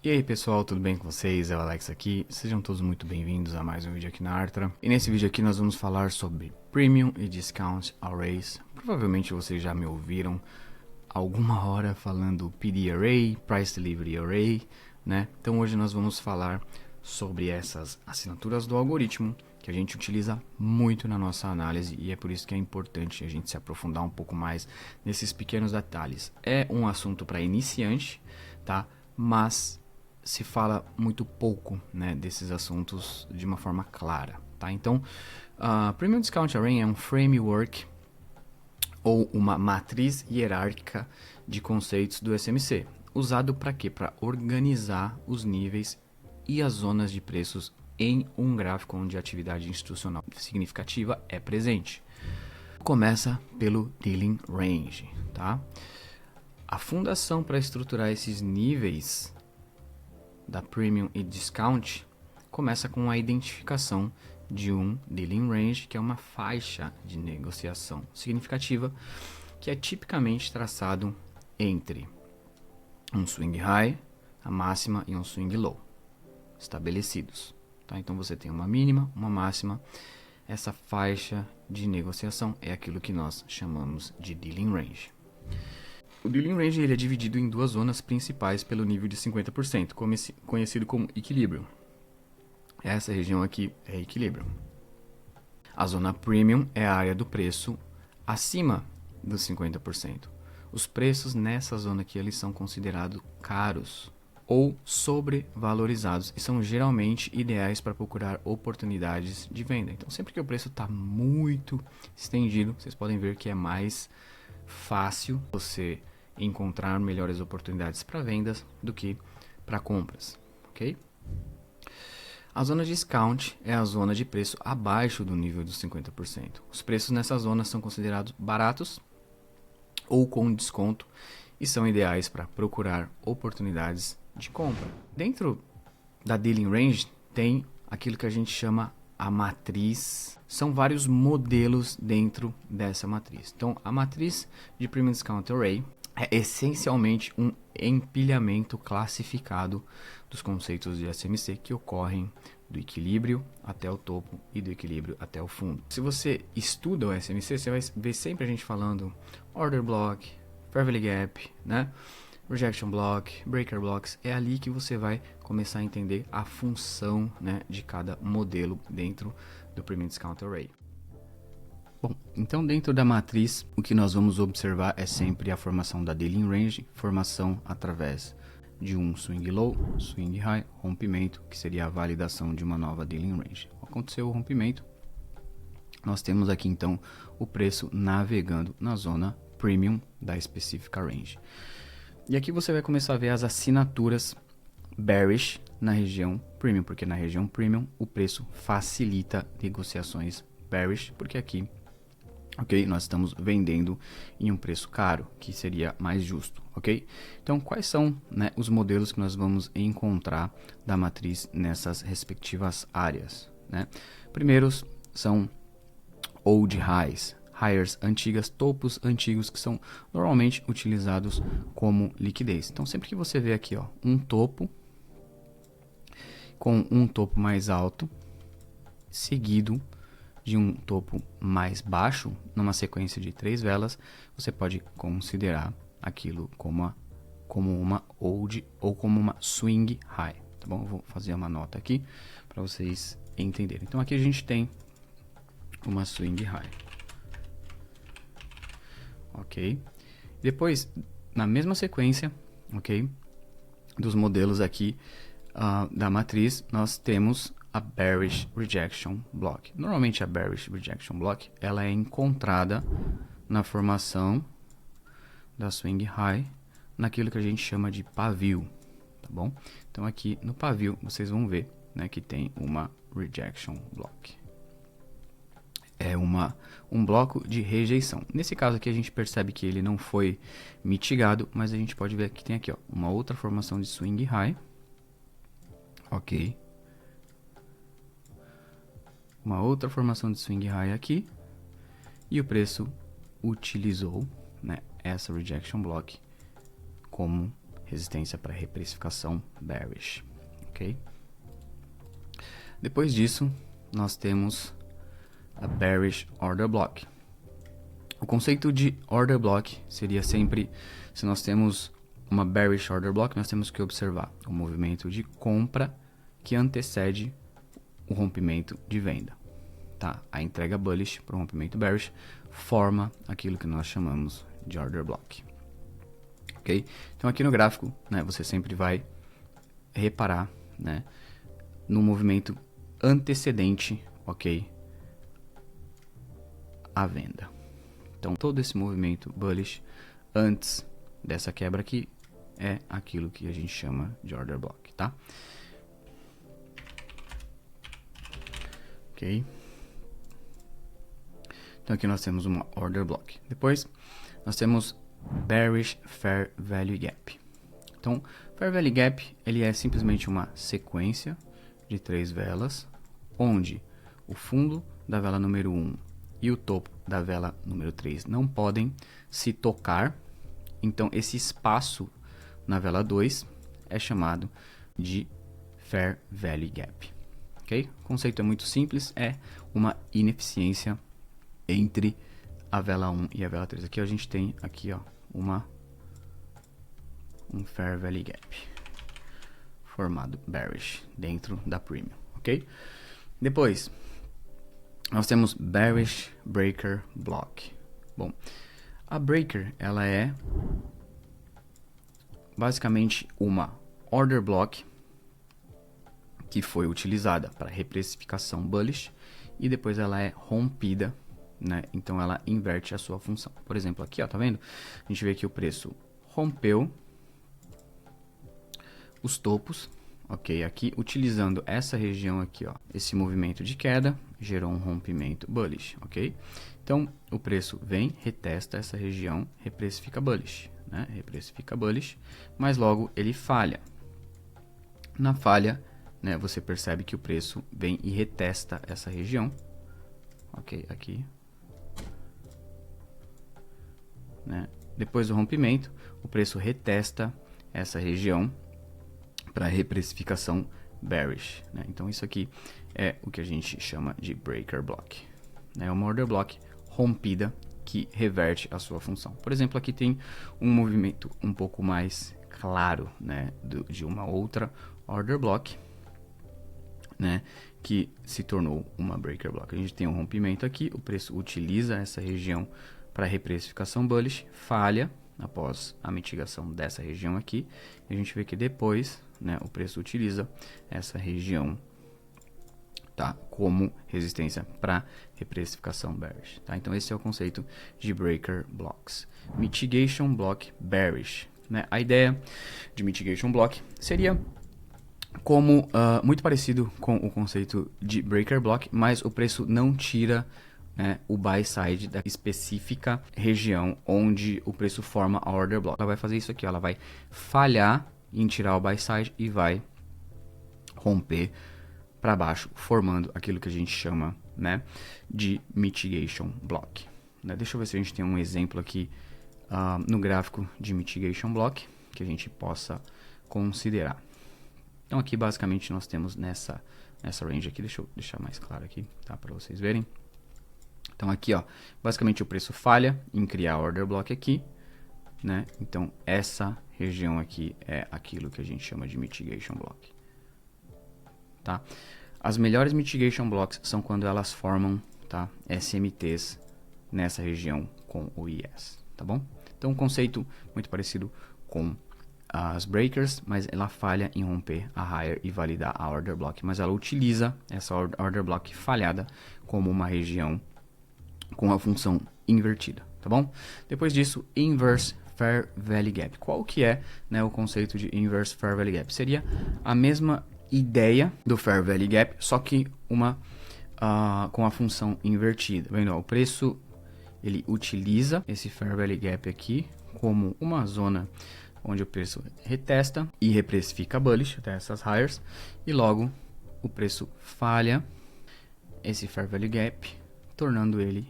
E aí pessoal, tudo bem com vocês? É o Alex aqui, sejam todos muito bem-vindos a mais um vídeo aqui na Artra. E nesse vídeo aqui nós vamos falar sobre Premium e Discount Arrays. Provavelmente vocês já me ouviram alguma hora falando PD Array, Price Delivery Array, né? Então hoje nós vamos falar sobre essas assinaturas do algoritmo que a gente utiliza muito na nossa análise e é por isso que é importante a gente se aprofundar um pouco mais nesses pequenos detalhes. É um assunto para iniciante, tá? Mas se fala muito pouco, né, desses assuntos de uma forma clara, tá? Então, Premium Discount Array é um framework ou uma matriz hierárquica de conceitos do SMC, usado para quê? Para organizar os níveis e as zonas de preços em um gráfico onde a atividade institucional significativa é presente. Começa pelo Dealing Range, tá? A fundação para estruturar esses níveis da Premium e Discount começa com a identificação de um Dealing Range, que é uma faixa de negociação significativa, que é tipicamente traçado entre um Swing High, a máxima, e um Swing Low, estabelecidos. Tá? Então você tem uma mínima, uma máxima. Essa faixa de negociação é aquilo que nós chamamos de Dealing Range. O Dealing Range ele é dividido em duas zonas principais pelo nível de 50%, conhecido como equilíbrio. Essa região aqui é equilíbrio. A zona Premium é a área do preço acima dos 50%. Os preços nessa zona aqui eles são considerados caros ou sobrevalorizados e são geralmente ideais para procurar oportunidades de venda. Então, sempre que o preço está muito estendido, vocês podem ver que é mais fácil você encontrar melhores oportunidades para vendas do que para compras, ok? A zona de discount é a zona de preço abaixo do nível dos 50%. Os preços nessa zona são considerados baratos ou com desconto e são ideais para procurar oportunidades de compra. Dentro da Dealing Range tem aquilo que a gente chama a matriz. São vários modelos dentro dessa matriz. Então, a matriz de Premium Discount Array é essencialmente um empilhamento classificado dos conceitos de SMC que ocorrem do equilíbrio até o topo e do equilíbrio até o fundo. Se você estuda o SMC, você vai ver sempre a gente falando Order Block, Fair Value Gap, né? Rejection Block, Breaker Blocks. É ali que você vai começar a entender a função, né, de cada modelo dentro do Premium Discount Array. Bom, então dentro da matriz, o que nós vamos observar é sempre a formação da Dealing Range, formação através de um Swing Low, Swing High, rompimento, que seria a validação de uma nova Dealing Range. Aconteceu o rompimento, nós temos aqui então o preço navegando na zona Premium da específica Range. E aqui você vai começar a ver as assinaturas bearish na região Premium, porque na região Premium o preço facilita negociações bearish, porque aqui ok, nós estamos vendendo em um preço caro, que seria mais justo, ok? Então, quais são, né, os modelos que nós vamos encontrar da matriz nessas respectivas áreas, né? Primeiros são Old Highs, Highs antigas, topos antigos que são normalmente utilizados como liquidez. Então, sempre que você vê aqui, ó, um topo com um topo mais alto, seguido de um topo mais baixo, numa sequência de 3 velas, você pode considerar aquilo como uma old ou como uma swing high, tá bom? Eu vou fazer uma nota aqui para vocês entenderem. Então aqui a gente tem uma swing high, ok? Depois, na mesma sequência, ok, dos modelos aqui da matriz, nós temos a Bearish Rejection Block. Normalmente a Bearish Rejection Block ela é encontrada na formação da Swing High, naquilo que a gente chama de pavio, tá bom? Então aqui no pavio vocês vão ver, né, que tem uma Rejection Block. É um bloco de rejeição. Nesse caso aqui a gente percebe que ele não foi mitigado, mas a gente pode ver que tem aqui, ó, uma outra formação de Swing High, ok? Uma outra formação de Swing High aqui, e o preço utilizou, né, essa Rejection Block como resistência para reprecificação bearish, ok? Depois disso, nós temos a bearish order block. O conceito de order block seria sempre, se nós temos uma bearish order block, nós temos que observar o movimento de compra que antecede o rompimento de venda. Tá? A entrega bullish para o rompimento bearish forma aquilo que nós chamamos de order block. Ok? Então aqui no gráfico, né, você sempre vai reparar, né, no movimento antecedente, ok, à venda. Então todo esse movimento bullish antes dessa quebra aqui é aquilo que a gente chama de order block, tá? Ok? Então aqui nós temos uma order block. Depois nós temos bearish fair value gap. Então fair value gap ele é simplesmente uma sequência de 3 velas, onde o fundo da vela número 1 e o topo da vela número 3 não podem se tocar. Então esse espaço na vela 2 é chamado de fair value gap. Ok? O conceito é muito simples, é uma ineficiência entre a vela 1 e a vela 3. Aqui a gente tem aqui, ó, um fair value gap formado bearish dentro da premium, ok? Depois nós temos bearish breaker block. Bom, a breaker ela é basicamente uma order block que foi utilizada para reprecificação bullish e depois ela é rompida, né? Então ela inverte a sua função. Por exemplo, aqui, ó, tá vendo? A gente vê que o preço rompeu os topos, ok? Aqui, utilizando essa região aqui, ó, esse movimento de queda gerou um rompimento bullish, ok? Então, o preço vem, retesta essa região, reprecifica bullish, né? Reprecifica bullish, mas logo ele falha. Na falha, né, você percebe que o preço vem e retesta essa região, ok? Aqui, né? Depois do rompimento, o preço retesta essa região para reprecificação bearish, né? Então isso aqui é o que a gente chama de breaker block, né? Uma order block rompida que reverte a sua função. Por exemplo, aqui tem um movimento um pouco mais claro, né, de uma outra order block, né, que se tornou uma breaker block. A gente tem um rompimento aqui, o preço utiliza essa região para reprecificação bullish, falha após a mitigação dessa região aqui, e a gente vê que depois, né, o preço utiliza essa região, tá, como resistência para reprecificação bearish, tá? Então esse é o conceito de breaker blocks. Mitigation block bearish, né? A ideia de mitigation block seria como muito parecido com o conceito de breaker block, mas o preço não tira, né, o buy side da específica região onde o preço forma a order block. Ela vai fazer isso aqui, ó, ela vai falhar em tirar o buy side e vai romper para baixo, formando aquilo que a gente chama, né, de mitigation block, né? Deixa eu ver se a gente tem um exemplo aqui no gráfico de mitigation block que a gente possa considerar. Então aqui basicamente nós temos nessa range aqui, deixa eu deixar mais claro aqui, tá, para vocês verem. Então aqui, ó, basicamente o preço falha em criar order block aqui, né? Então essa região aqui é aquilo que a gente chama de mitigation block, tá? As melhores mitigation blocks são quando elas formam, tá, SMTs nessa região com o IS, tá bom? Então um conceito muito parecido com as breakers, mas ela falha em romper a higher e validar a order block, mas ela utiliza essa order block falhada como uma região com a função invertida, tá bom? Depois disso, inverse fair value gap. Qual que é, né, o conceito de inverse fair value gap? Seria a mesma ideia do fair value gap, só que com a função invertida. Vendo, ó, o preço ele utiliza esse fair value gap aqui como uma zona onde o preço retesta e reprecifica bullish até essas higher, e logo o preço falha esse fair value gap, tornando ele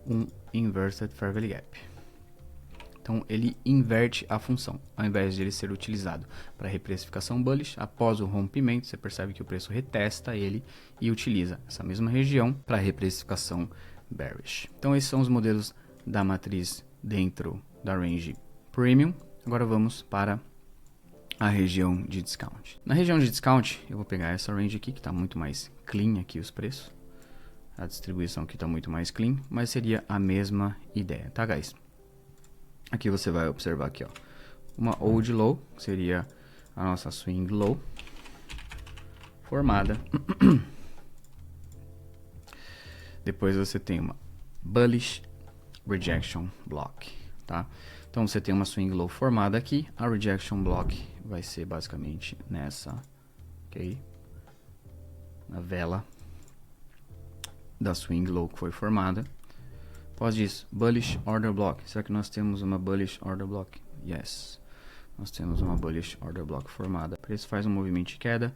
um inverted fair value gap. Então ele inverte a função, ao invés de ele ser utilizado para reprecificação bullish, após o rompimento você percebe que o preço retesta ele e utiliza essa mesma região para reprecificação bearish. Então esses são os modelos da matriz dentro da range premium. Agora vamos para a região de discount. Na região de discount eu vou pegar essa range aqui que está muito mais clean aqui os preços. A distribuição aqui está muito mais clean, mas seria a mesma ideia, tá guys? Aqui você vai observar aqui, ó, uma old low, que seria a nossa swing low, formada. Depois você tem uma bullish rejection block, tá? Então você tem uma swing low formada aqui, a rejection block vai ser basicamente nessa, ok? Na vela da swing low que foi formada. Após isso, bullish order block. Será que nós temos uma bullish order block? Yes. Nós temos uma bullish order block formada. O preço faz um movimento de queda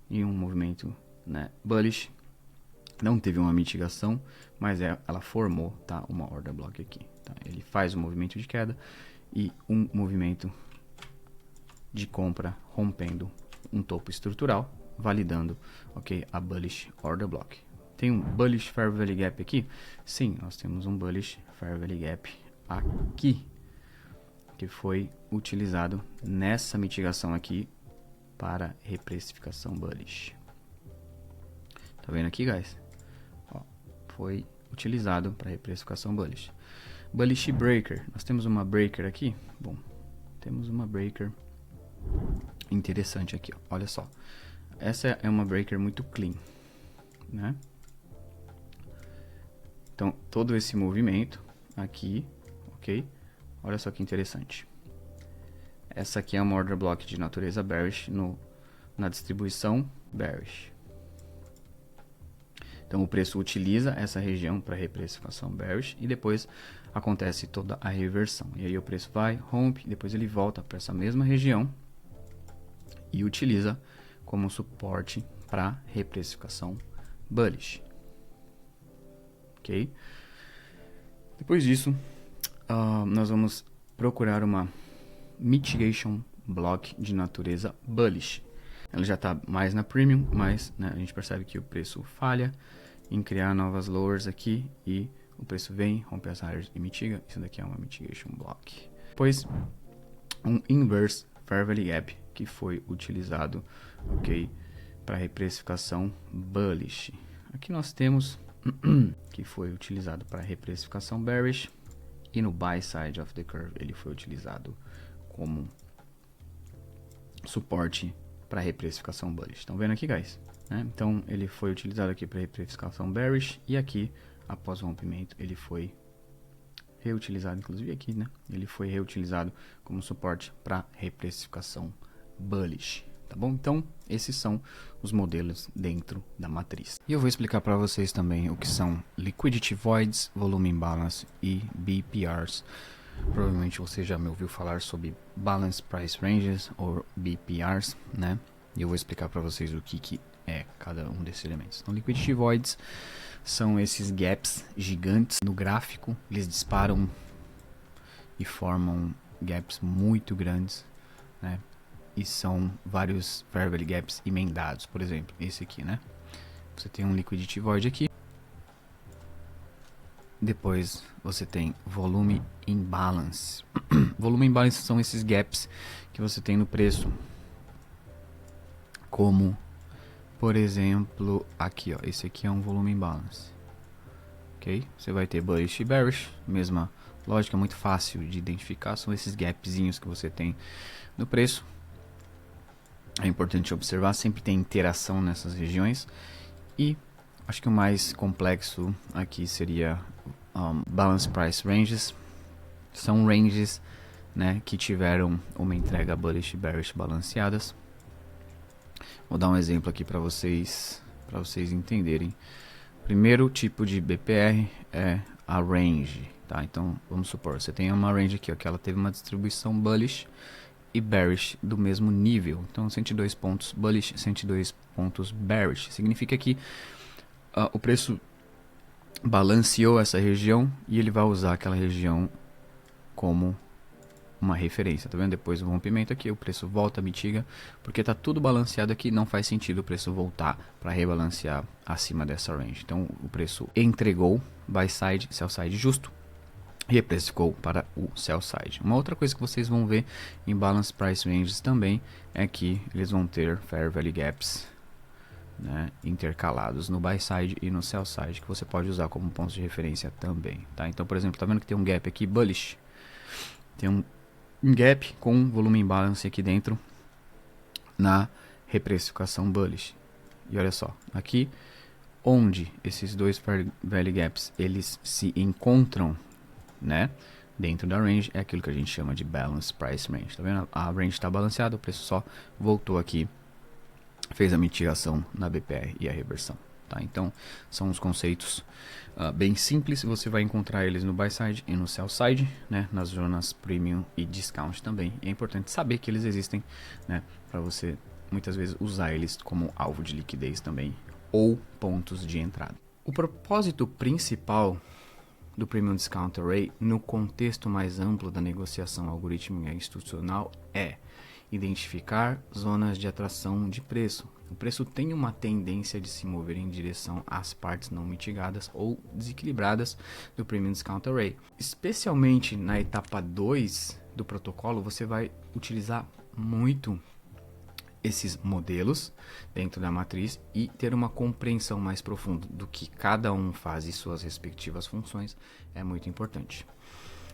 e um movimento, né, bullish. Não teve uma mitigação, mas ela formou, tá, uma order block aqui. Tá? Ele faz um movimento de queda e um movimento de compra rompendo um topo estrutural, validando, ok, a bullish order block. Tem um bullish fair value gap aqui? Sim, nós temos um bullish fair value gap aqui, que foi utilizado nessa mitigação aqui para reprecificação bullish. Tá vendo aqui, guys? Ó, foi utilizado para reprecificação bullish. Bullish breaker. Nós temos uma breaker aqui? Bom, temos uma breaker interessante aqui, ó. Olha só. Essa é uma breaker muito clean, né? Então, todo esse movimento aqui, ok? Olha só que interessante. Essa aqui é uma order block de natureza bearish na distribuição bearish. Então, o preço utiliza essa região para reprecificação bearish e depois acontece toda a reversão. E aí o preço vai, rompe, depois ele volta para essa mesma região e utiliza como suporte para reprecificação bullish. Ok? Depois disso, nós vamos procurar uma mitigation block de natureza bullish. Ela já está mais na premium, mas, né, a gente percebe que o preço falha em criar novas lowers aqui e o preço vem, rompe as highs e mitiga. Isso daqui é uma mitigation block. Depois, um inverse fair value gap que foi utilizado, ok, para reprecificação bullish. Aqui nós temos que foi utilizado para reprecificação bearish e no buy side of the curve ele foi utilizado como suporte para reprecificação bullish. Estão vendo aqui, guys? Então ele foi utilizado aqui para reprecificação bearish e aqui após o rompimento ele foi reutilizado, inclusive aqui, né? Ele foi reutilizado como suporte para reprecificação bullish. Tá bom? Então, esses são os modelos dentro da matriz. E eu vou explicar para vocês também o que são Liquidity Voids, Volume Imbalance e BPRs. Provavelmente você já me ouviu falar sobre Balance Price Ranges ou BPRs, né? E eu vou explicar para vocês o que é cada um desses elementos. Então, Liquidity Voids são esses gaps gigantes no gráfico. Eles disparam e formam gaps muito grandes, né? E são vários fair value gaps emendados, por exemplo, esse aqui, né? Você tem um liquidity void aqui. Depois você tem volume imbalance. Volume imbalance são esses gaps que você tem no preço. Como, por exemplo, aqui, ó, esse aqui é um volume imbalance. OK? Você vai ter bullish e bearish, mesma lógica, muito fácil de identificar, são esses gapzinhos que você tem no preço. É importante observar, sempre tem interação nessas regiões. E acho que o mais complexo aqui seria Balance Price Ranges. São ranges, né, que tiveram uma entrega bullish e bearish balanceadas. Vou dar um exemplo aqui para vocês entenderem. Primeiro tipo de BPR é a range, tá? Então vamos supor, você tem uma range aqui, ó, que ela teve uma distribuição bullish e bearish do mesmo nível. Então 102 pontos bullish, 102 pontos bearish. Significa que o preço balanceou essa região e ele vai usar aquela região como uma referência, tá vendo? Depois do rompimento aqui, o preço volta, mitiga, porque tá tudo balanceado aqui, não faz sentido o preço voltar para rebalancear acima dessa range. Então, o preço entregou buy side, sell side justo, e precificou para o sell side. Uma outra coisa que vocês vão ver em balance price ranges também é que eles vão ter fair value gaps, né, intercalados no buy side e no sell side, que você pode usar como pontos de referência também, tá? Então, por exemplo, tá vendo que tem um gap aqui bullish, tem um gap com volume imbalance aqui dentro na reprecificação bullish. E olha só, aqui onde esses dois fair value gaps eles se encontram, né, dentro da range, é aquilo que a gente chama de balance price range. Tá vendo? A range está balanceada, o preço só voltou aqui, fez a mitigação na BPR e a reversão, tá? Então são os conceitos bem simples, você vai encontrar eles no buy side e no sell side, né, nas zonas premium e discount também. E é importante saber que eles existem, né, para você muitas vezes usar eles como alvo de liquidez também ou pontos de entrada. O propósito principal do Premium Discount Array no contexto mais amplo da negociação algorítmica institucional é identificar zonas de atração de preço. O preço tem uma tendência de se mover em direção às partes não mitigadas ou desequilibradas do Premium Discount Array. Especialmente na etapa 2 do protocolo, você vai utilizar muito esses modelos dentro da matriz e ter uma compreensão mais profunda do que cada um faz e suas respectivas funções é muito importante.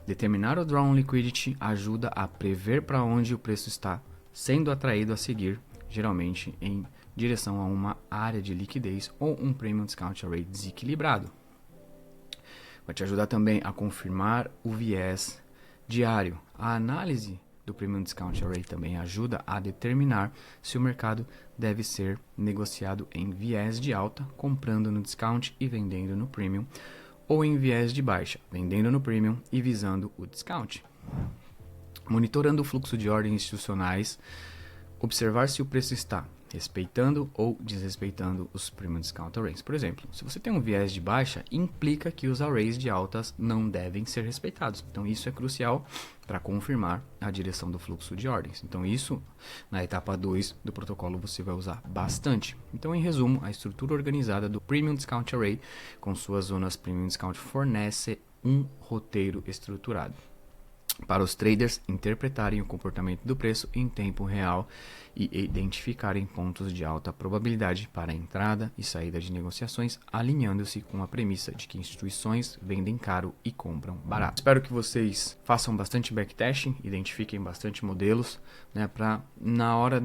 Determinar o Drawn Liquidity ajuda a prever para onde o preço está sendo atraído a seguir, geralmente em direção a uma área de liquidez ou um Premium Discount Array desequilibrado. Vai te ajudar também a confirmar o viés diário. A análise do Premium Discount Array também ajuda a determinar se o mercado deve ser negociado em viés de alta, comprando no discount e vendendo no premium, ou em viés de baixa, vendendo no premium e visando o discount. Monitorando o fluxo de ordens institucionais, observar se o preço está respeitando ou desrespeitando os Premium Discount Arrays. Por exemplo, se você tem um viés de baixa, implica que os arrays de altas não devem ser respeitados. Então isso é crucial para confirmar a direção do fluxo de ordens. Então isso, na etapa 2 do protocolo, você vai usar bastante. Então, em resumo, a estrutura organizada do Premium Discount Array com suas zonas Premium Discount fornece um roteiro estruturado para os traders interpretarem o comportamento do preço em tempo real e identificarem pontos de alta probabilidade para entrada e saída de negociações, alinhando-se com a premissa de que instituições vendem caro e compram barato. Espero que vocês façam bastante backtesting, identifiquem bastante modelos, né, para na hora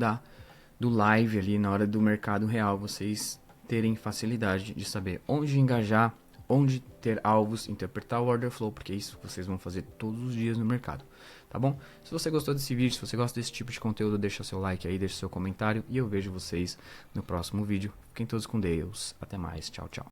do live ali, na hora do mercado real, vocês terem facilidade de saber onde engajar, onde ter alvos, interpretar o order flow, porque é isso que vocês vão fazer todos os dias no mercado, tá bom? Se você gostou desse vídeo, se você gosta desse tipo de conteúdo, deixa seu like aí, deixa seu comentário e eu vejo vocês no próximo vídeo. Fiquem todos com Deus, até mais, tchau, tchau.